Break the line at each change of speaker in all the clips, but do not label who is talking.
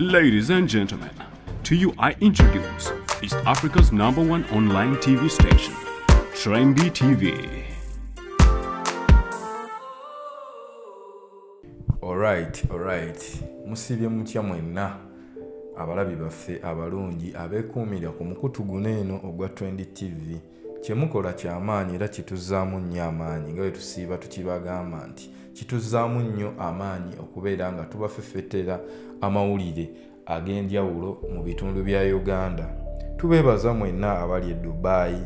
Ladies and gentlemen, to you I introduce East Africa's #1 online TV station, Trembi TV.
Alright. Musibye mutya mwenna abalabi baffe abalungi abeekuumira ku mukutu guno eno ogwa Trembi TV. Kyemukola ky'amaanyi era kituzaamu nnyo amaanyi nga bwe tusiiba tukibagamba nti kituzaamu nnyo amaanyi okubeera nga tubafeffetera amawulire ag'enjawulo mu bitundu bya Uganda. Tubeebaza mwenna abali e Dubai,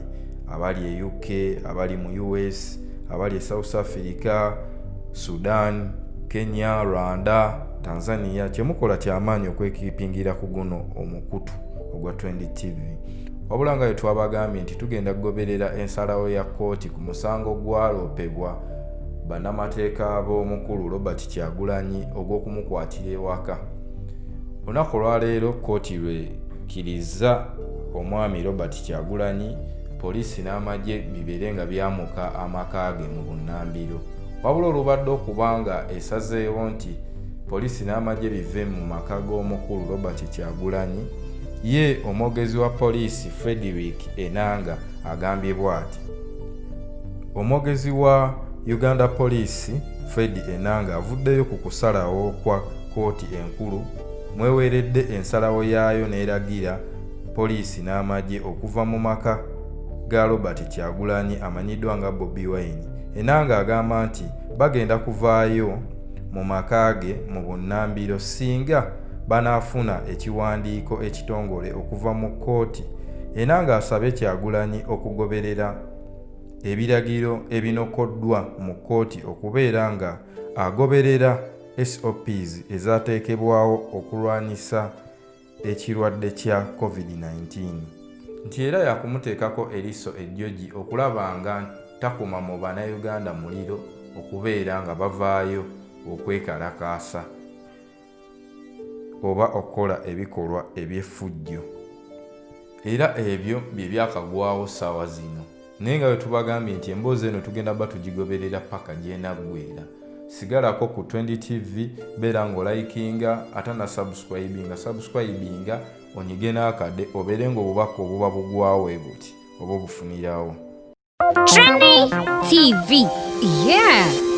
abali e UK, abali mu US, abali e South Africa, Sudan, Kenya, Rwanda, Tanzania. Kyemukola ky'amaanyi okwekipingira ku guno omukutu ogwa Trembi TV. Wabula nga twabagambye nti tugenda kugoberera ensalawo ya kkooti ku musango gwaloopebwa bannamateeka b'omukulu Robert Kyagulanyi ogw'okumukwatira ewaka. Olunaku lwaleero kkooti lwekkiriza omwami Robert Kyagulanyi poliisi n'amagye bibeere nga byamuka amaka ge mu bunnambiro. Wabula olubadde okubanga esazeewo nti poliisi n'amagye bive mu maka g'omukulu Robert Kyagulanyi, ye omwogezi wa poliisi Frederick Enanga agambye bw'ati. Omwogezi wa Uganda Police Fred Enanga avuddeyo ku kusalawo kwa kkooti enkulu mweweeredde ensalawo yaayo n'eragira poliisi n'amagye okuva mu maka ga Robert Kyagulanyi amanyiddwa nga Bobi Wine. Enanga agamba nti bagenda kuvaayo mu maka ge mu bunnambiro singa banaafuna ekiwandiiko ekitongole okuva mu kkooti. Enanga asabye Kyagulanyi okugoberera ebiragiro ebinokoddwa mu kkooti okubeera nga agoberera SOPs ezaateekebwawo okulwanyisa ekirwadde kya COVID-19, nti era yakumuteekako eriiso ejjogi okulaba nga takuma mu bannayuganda muliro okubeera nga bavaayo okwekalakaasa oba okukola ebikolwa eby'effujjo. Era ebyo bye byakagwawo ssaawa zino. Naye nga bwe tubagambye nti emboozi eno tugenda ba tugigoberera paka gy'enaggweera. Sigalako ku Trembi TV, beera ng'olayikinga ate na subscribinga onyige n'akade obeere ng'obubaka obuba bugwawo buti oba obufunirawo.
Trembi TV, yeah!